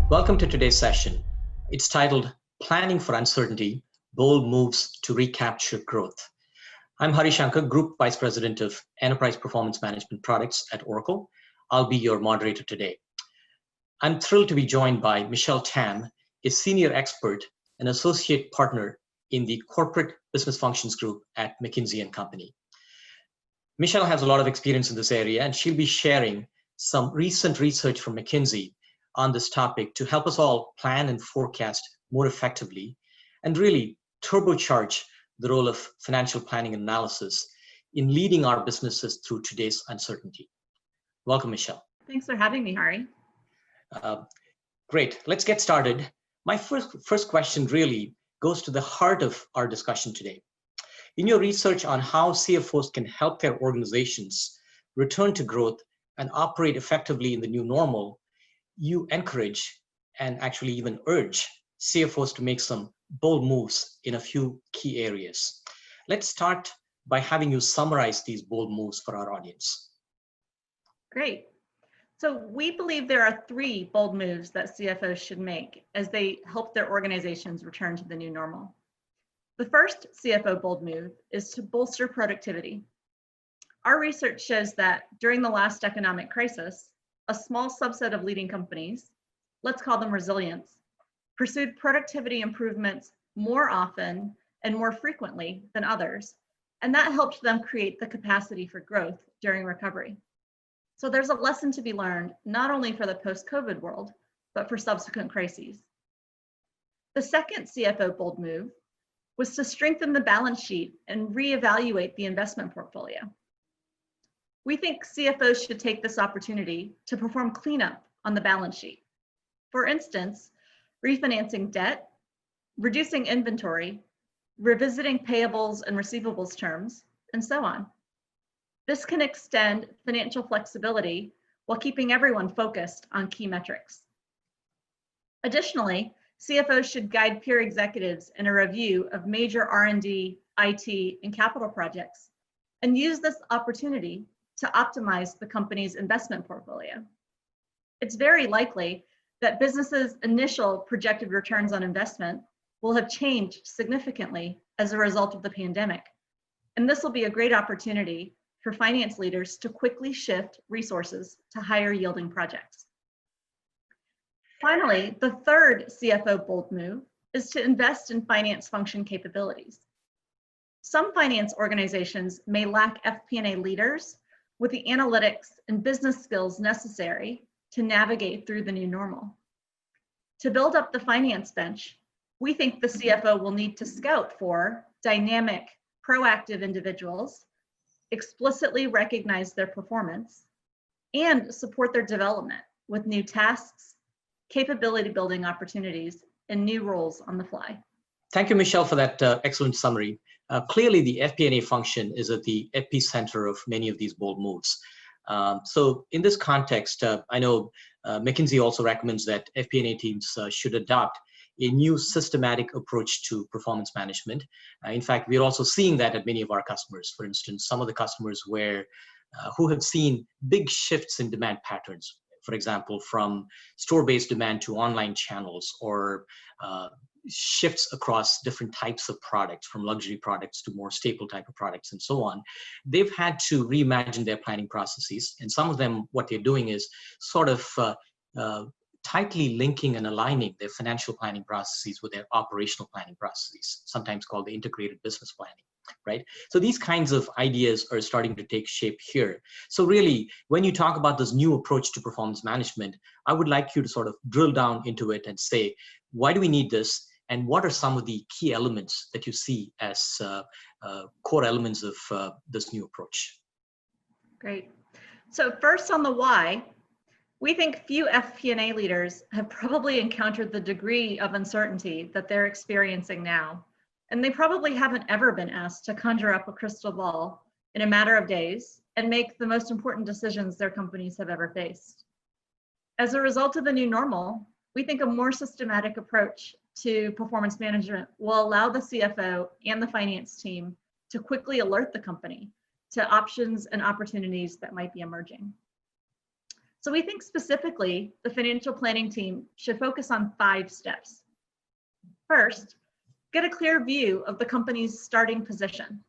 Welcome to today's session. It's titled Planning for Uncertainty, Bold Moves to Recapture Growth. I'm Hari Sankar, Group Vice President of Enterprise Performance Management Products at Oracle. I'll be your moderator today. I'm thrilled to be joined by Michele Tam, a senior expert and associate partner in the Corporate Business Functions Group at McKinsey & Company. Michele has a lot of experience in this area, and she'll be sharing some recent research from McKinsey on this topic to help us all plan and forecast more effectively and really turbocharge the role of financial planning and analysis in leading our businesses through today's uncertainty. Welcome, Michele. Thanks for having me, Hari. Great. Let's get started. My first question really goes to the heart of our discussion today. In your research on how CFOs can help their organizations return to growth and operate effectively in the new normal, you encourage and actually even urge CFOs to make some bold moves in a few key areas. Let's start by having you summarize these bold moves for our audience. Great. So we believe there are three bold moves that CFOs should make as they help their organizations return to the new normal. The first CFO bold move is to bolster productivity. Our research shows that during the last economic crisis, a small subset of leading companies, let's call them resilients, pursued productivity improvements more often and more frequently than others, and that helped them create the capacity for growth during recovery. So there's a lesson to be learned, not only for the post-COVID world, but for subsequent crises. The second CFO bold move was to strengthen the balance sheet and reevaluate the investment portfolio. We think CFOs should take this opportunity to perform cleanup on the balance sheet. For instance, refinancing debt, reducing inventory, revisiting payables and receivables terms, and so on. This can extend financial flexibility while keeping everyone focused on key metrics. Additionally, CFOs should guide peer executives in a review of major R&D, IT, and capital projects, and use this opportunity to optimize the company's investment portfolio. It's very likely that businesses' initial projected returns on investment will have changed significantly as a result of the pandemic. And this will be a great opportunity for finance leaders to quickly shift resources to higher yielding projects. Finally, the third CFO bold move is to invest in finance function capabilities. Some finance organizations may lack FP&A leaders with the analytics and business skills necessary to navigate through the new normal. To build up the finance bench, we think the CFO will need to scout for dynamic, proactive individuals, explicitly recognize their performance, and support their development with new tasks, capability building opportunities, and new roles on the fly. Thank you, Michele, for that excellent summary. Clearly, the FP&A function is at the epicenter of many of these bold moves. So in this context, I know McKinsey also recommends that FP&A teams should adopt a new systematic approach to performance management. In fact, we're also seeing that at many of our customers. For instance, some of the customers who have seen big shifts in demand patterns, for example, from store-based demand to online channels, or shifts across different types of products, from luxury products to more staple type of products and so on. They've had to reimagine their planning processes. And some of them, what they're doing is sort of tightly linking and aligning their financial planning processes with their operational planning processes, sometimes called the integrated business planning, right? So these kinds of ideas are starting to take shape here. So really, when you talk about this new approach to performance management, I would like you to sort of drill down into it and say, why do we need this? And what are some of the key elements that you see as core elements of this new approach? Great. So first on the why, we think few FP&A leaders have probably encountered the degree of uncertainty that they're experiencing now. And they probably haven't ever been asked to conjure up a crystal ball in a matter of days and make the most important decisions their companies have ever faced. As a result of the new normal, we think a more systematic approach to performance management will allow the CFO and the finance team to quickly alert the company to options and opportunities that might be emerging. So we think specifically the financial planning team should focus on 5 steps. First, get a clear view of the company's starting position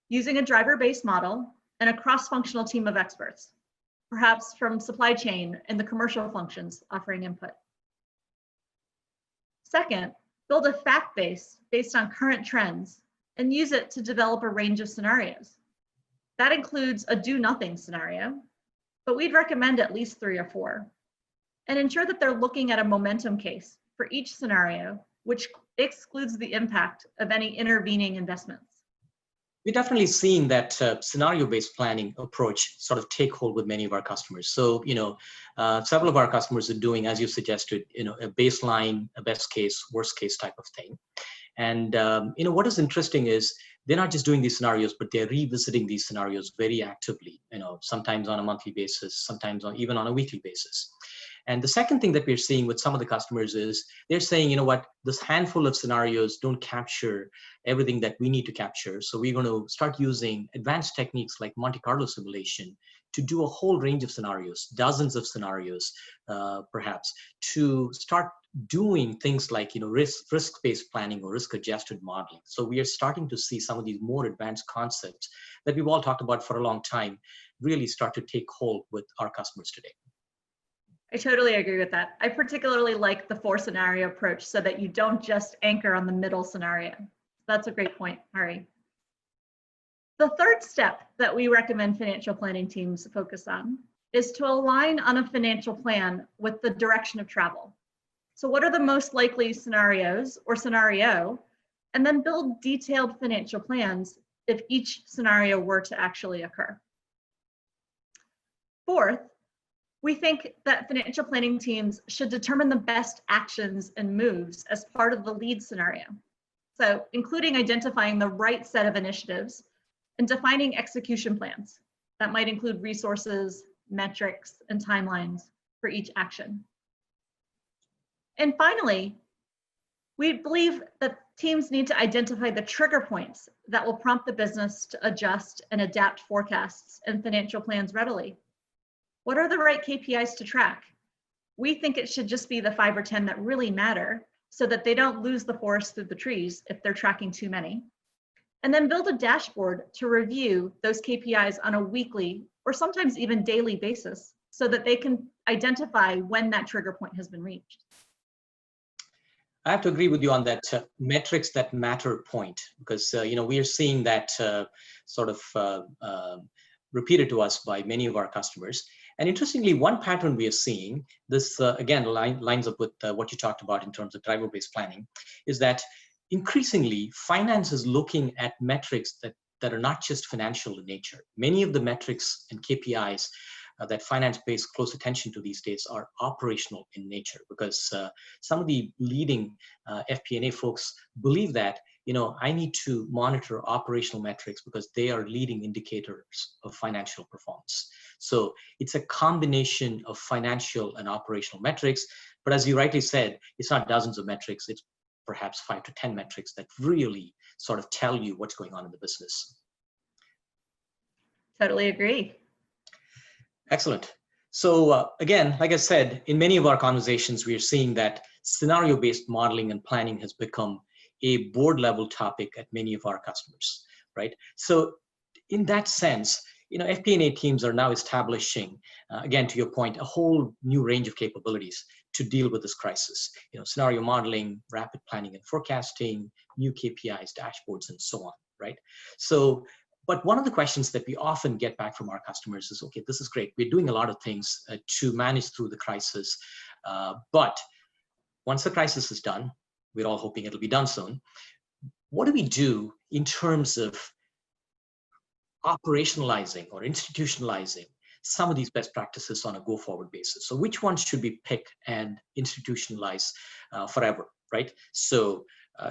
using a driver-based model and a cross-functional team of experts, perhaps from supply chain and the commercial functions offering input. Second, build a fact base based on current trends and use it to develop a range of scenarios. That includes a do-nothing scenario, but we'd recommend at least 3 or 4, and ensure that they're looking at a momentum case for each scenario, which excludes the impact of any intervening investments. We're definitely seeing that scenario-based planning approach sort of take hold with many of our customers. So, several of our customers are doing, as you suggested, a baseline, a best case, worst case type of thing. And, what is interesting is they're not just doing these scenarios, but they're revisiting these scenarios very actively, sometimes on a monthly basis, sometimes even on a weekly basis. And the second thing that we're seeing with some of the customers is they're saying, this handful of scenarios don't capture everything that we need to capture. So we're going to start using advanced techniques like Monte Carlo simulation to do a whole range of scenarios, dozens of scenarios, perhaps, to start doing things like risk-based planning or risk-adjusted modeling. So we are starting to see some of these more advanced concepts that we've all talked about for a long time really start to take hold with our customers today. I totally agree with that. I particularly like the 4 scenario approach so that you don't just anchor on the middle scenario. That's a great point, Hari. The third step that we recommend financial planning teams focus on is to align on a financial plan with the direction of travel. So what are the most likely scenarios or scenario, and then build detailed financial plans if each scenario were to actually occur. Fourth, we think that financial planning teams should determine the best actions and moves as part of the lead scenario. So including identifying the right set of initiatives and defining execution plans that might include resources, metrics, and timelines for each action. And finally, we believe that teams need to identify the trigger points that will prompt the business to adjust and adapt forecasts and financial plans readily. What are the right KPIs to track? We think it should just be the 5 or 10 that really matter so that they don't lose the forest through the trees if they're tracking too many. And then build a dashboard to review those KPIs on a weekly or sometimes even daily basis so that they can identify when that trigger point has been reached. I have to agree with you on that metrics that matter point, because we are seeing that sort of repeated to us by many of our customers. And interestingly, one pattern we are seeing, this again lines up with what you talked about in terms of driver-based planning, is that increasingly finance is looking at metrics that are not just financial in nature. Many of the metrics and KPIs that finance pays close attention to these days are operational in nature, because some of the leading FP&A folks believe that I need to monitor operational metrics because they are leading indicators of financial performance. So it's a combination of financial and operational metrics, but as you rightly said, it's not dozens of metrics, it's perhaps 5 to 10 metrics that really sort of tell you what's going on in the business. Totally agree. Excellent. So again, like I said, in many of our conversations, we are seeing that scenario-based modeling and planning has become a board-level topic at many of our customers, right? So in that sense, FP&A teams are now establishing, again, to your point, a whole new range of capabilities to deal with this crisis. Scenario modeling, rapid planning and forecasting, new KPIs, dashboards, and so on, right? So, but one of the questions that we often get back from our customers is, okay, this is great. We're doing a lot of things to manage through the crisis. But once the crisis is done, we're all hoping it'll be done soon. What do we do in terms of operationalizing or institutionalizing some of these best practices on a go-forward basis? So which ones should we pick and institutionalize forever, right? So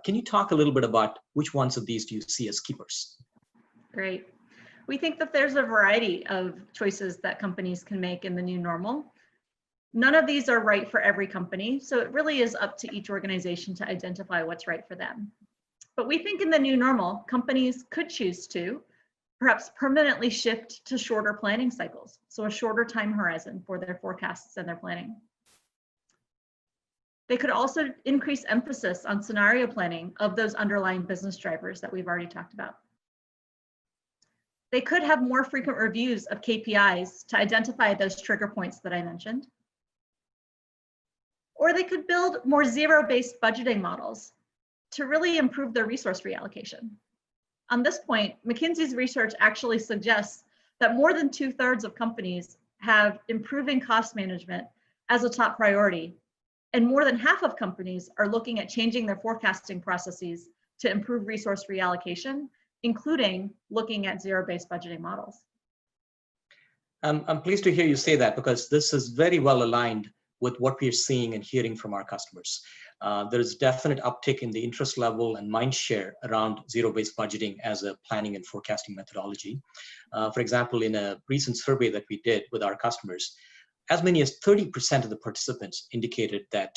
can you talk a little bit about which ones of these do you see as keepers? Great. We think that there's a variety of choices that companies can make in the new normal. None of these are right for every company, so it really is up to each organization to identify what's right for them. But we think in the new normal, companies could choose to perhaps permanently shift to shorter planning cycles, so a shorter time horizon for their forecasts and their planning. They could also increase emphasis on scenario planning of those underlying business drivers that we've already talked about. They could have more frequent reviews of KPIs to identify those trigger points that I mentioned. Or they could build more zero-based budgeting models to really improve their resource reallocation. On this point, McKinsey's research actually suggests that more than 2/3 of companies have improving cost management as a top priority, and more than half of companies are looking at changing their forecasting processes to improve resource reallocation, including looking at zero-based budgeting models. I'm pleased to hear you say that, because this is very well aligned with what we're seeing and hearing from our customers. There is definite uptick in the interest level and mind share around zero-based budgeting as a planning and forecasting methodology. For example, in a recent survey that we did with our customers, as many as 30% of the participants indicated that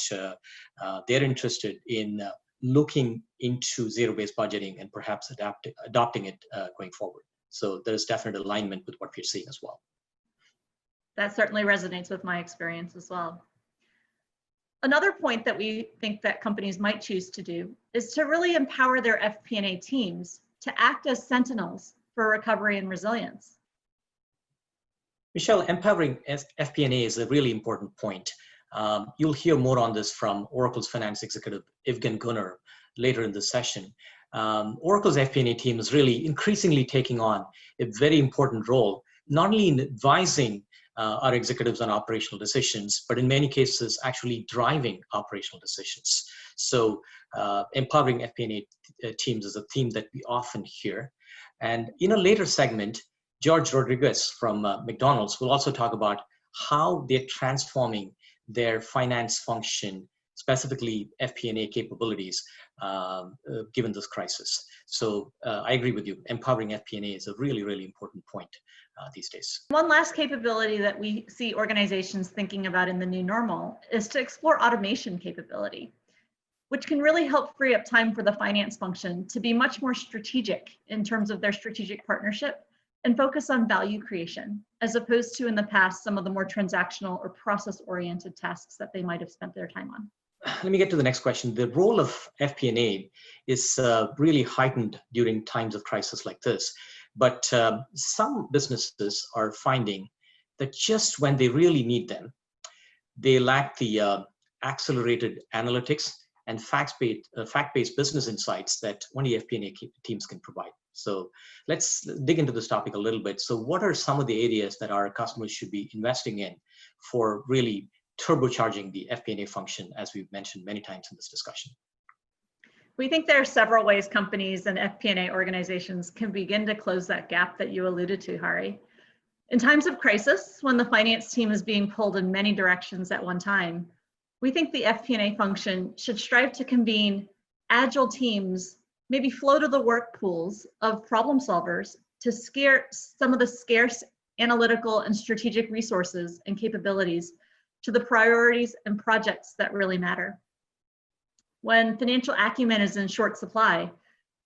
they're interested in looking into zero-based budgeting and perhaps adopting it going forward. So there's definite alignment with what we're seeing as well. That certainly resonates with my experience as well. Another point that we think that companies might choose to do is to really empower their FP&A teams to act as sentinels for recovery and resilience. Michele, empowering FP&A is a really important point. You'll hear more on this from Oracle's finance executive, Evgen Gunnar, later in the session. Oracle's FP&A team is really increasingly taking on a very important role, not only in advising our executives on operational decisions, but in many cases actually driving operational decisions. So empowering FP&A teams is a theme that we often hear. And in a later segment, George Rodriguez from McDonald's will also talk about how they're transforming their finance function, specifically FP&A capabilities, given this crisis. So I agree with you. Empowering FP&A is a really, really important point these days. One last capability that we see organizations thinking about in the new normal is to explore automation capability, which can really help free up time for the finance function to be much more strategic in terms of their strategic partnership and focus on value creation, as opposed to in the past, some of the more transactional or process-oriented tasks that they might have spent their time on. Let me get to the next question. The role of FP&A is really heightened during times of crisis like this. But some businesses are finding that just when they really need them, they lack the accelerated analytics and fact-based business insights that only FP&A teams can provide. So let's dig into this topic a little bit. So what are some of the areas that our customers should be investing in for really turbocharging the FP&A function, as we've mentioned many times in this discussion? We think there are several ways companies and FP&A organizations can begin to close that gap that you alluded to, Hari. In times of crisis, when the finance team is being pulled in many directions at one time, we think the FP&A function should strive to convene agile teams, maybe flow to the work pools of problem solvers to scare some of the scarce analytical and strategic resources and capabilities to the priorities and projects that really matter. When financial acumen is in short supply,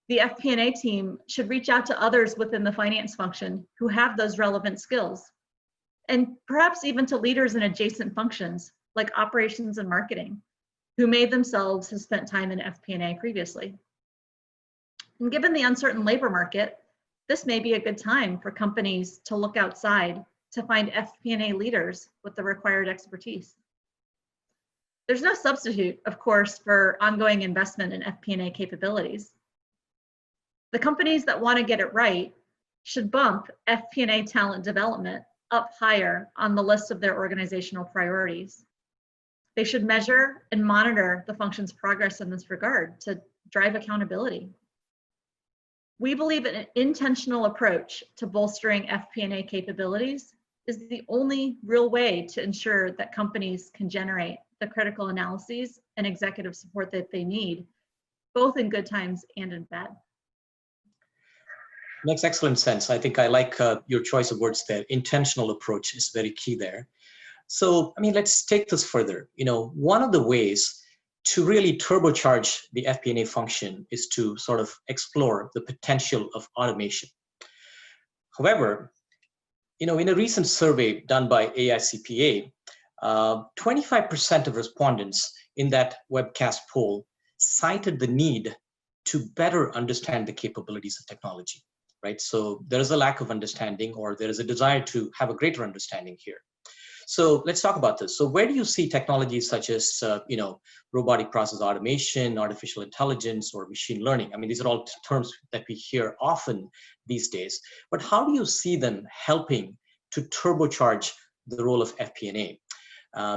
the FP&A team should reach out to others within the finance function who have those relevant skills, and perhaps even to leaders in adjacent functions like operations and marketing, who may themselves have spent time in FP&A previously. And given the uncertain labor market, this may be a good time for companies to look outside to find FP&A leaders with the required expertise. There's no substitute, of course, for ongoing investment in FP&A capabilities. The companies that want to get it right should bump FP&A talent development up higher on the list of their organizational priorities. They should measure and monitor the function's progress in this regard to drive accountability. We believe an intentional approach to bolstering FP&A capabilities is the only real way to ensure that companies can generate the critical analyses and executive support that they need, both in good times and in bad. Makes excellent sense. I think I like your choice of words there. Intentional approach is very key there. So, I mean, let's take this further. You know, one of the ways to really turbocharge the FP&A function is to sort of explore the potential of automation. However, in a recent survey done by AICPA, 25% of respondents in that webcast poll cited the need to better understand the capabilities of technology, right? So there is a lack of understanding, or there is a desire to have a greater understanding here. So let's talk about this. So where do you see technologies such as, robotic process automation, artificial intelligence, or machine learning? I mean, these are all terms that we hear often these days, but how do you see them helping to turbocharge the role of FP&A?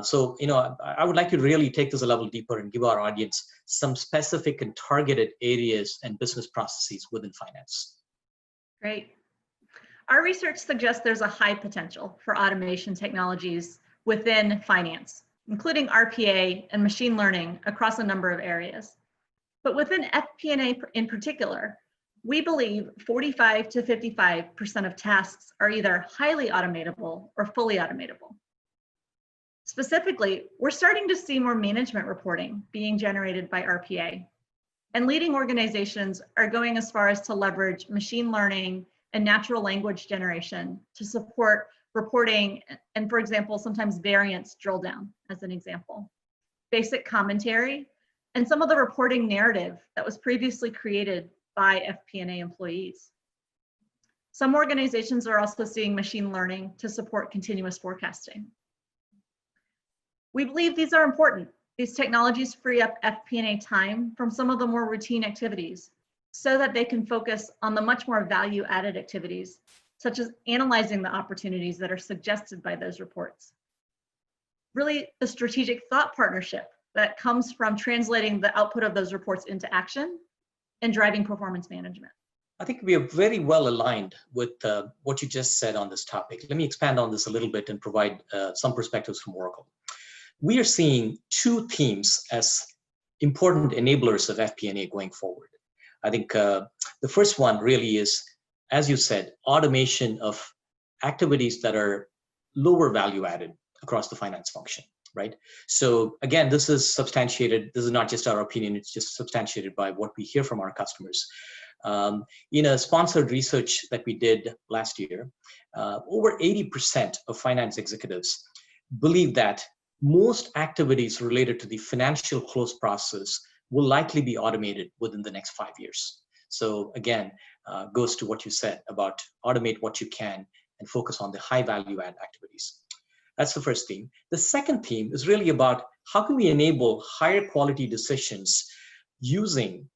So, I would like you to really take this a level deeper and give our audience some specific and targeted areas and business processes within finance. Great. Our research suggests there's a high potential for automation technologies within finance, including RPA and machine learning across a number of areas. But within FP&A in particular, we believe 45 to 55% of tasks are either highly automatable or fully automatable. Specifically, we're starting to see more management reporting being generated by RPA, and leading organizations are going as far as to leverage machine learning and natural language generation to support reporting and, for example, sometimes variance drill down as an example, basic commentary, and some of the reporting narrative that was previously created by FP&A employees. Some organizations are also seeing machine learning to support continuous forecasting. We believe these are important. These technologies free up FP&A time from some of the more routine activities so that they can focus on the much more value-added activities, such as analyzing the opportunities that are suggested by those reports. Really, the strategic thought partnership that comes from translating the output of those reports into action and driving performance management. I think we are very well aligned with what you just said on this topic. Let me expand on this a little bit and provide some perspectives from Oracle. We are seeing two themes as important enablers of FP&A going forward. I think the first one really is, as you said, automation of activities that are lower value added across the finance function, right? So again, this is substantiated. This is not just our opinion. It's just substantiated by what we hear from our customers. In a sponsored research that we did last year, over 80% of finance executives believe that most activities related to the financial close process will likely be automated within the next 5 years. So again, goes to what you said about automate what you can and focus on the high value add activities. That's the first theme. The second theme is really about how can we enable higher quality decisions using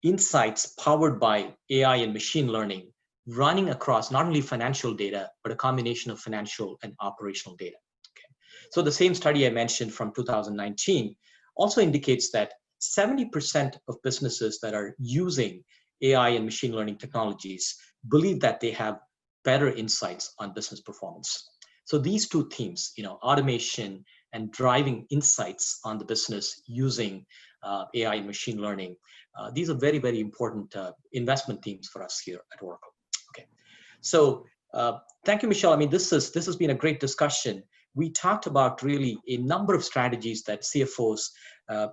insights powered by AI and machine learning running across not only financial data, but a combination of financial and operational data. Okay. So the same study I mentioned from 2019 also indicates that 70% of businesses that are using AI and machine learning technologies believe that they have better insights on business performance. So these two themes, automation and driving insights on the business using AI and machine learning, these are very, very important investment themes for us here at Oracle. Okay, so thank you, Michele. I mean, this has been a great discussion. We talked about really a number of strategies that CFOs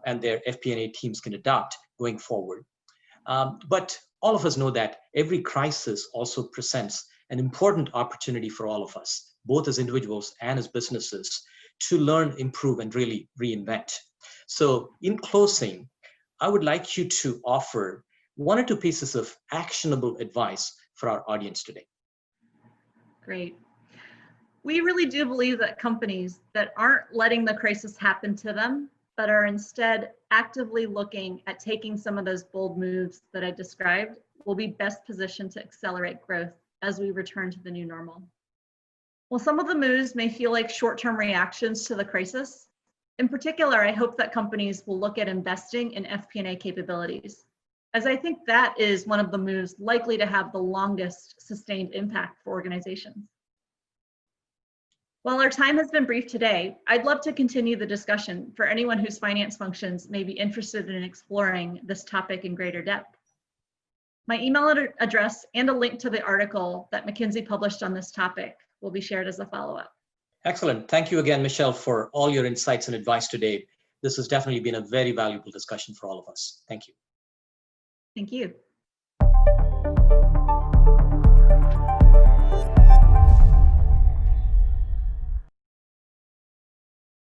and their FP&A teams can adopt going forward. But all of us know that every crisis also presents an important opportunity for all of us, both as individuals and as businesses, to learn, improve, and really reinvent. So in closing, I would like you to offer one or two pieces of actionable advice for our audience today. Great. We really do believe that companies that aren't letting the crisis happen to them, but are instead actively looking at taking some of those bold moves that I described, will be best positioned to accelerate growth as we return to the new normal. While some of the moves may feel like short-term reactions to the crisis, in particular, I hope that companies will look at investing in FP&A capabilities, as I think that is one of the moves likely to have the longest sustained impact for organizations. While our time has been brief today, I'd love to continue the discussion for anyone whose finance functions may be interested in exploring this topic in greater depth. My email address and a link to the article that McKinsey published on this topic will be shared as a follow-up. Excellent. Thank you again, Michele, for all your insights and advice today. This has definitely been a very valuable discussion for all of us. Thank you. Thank you.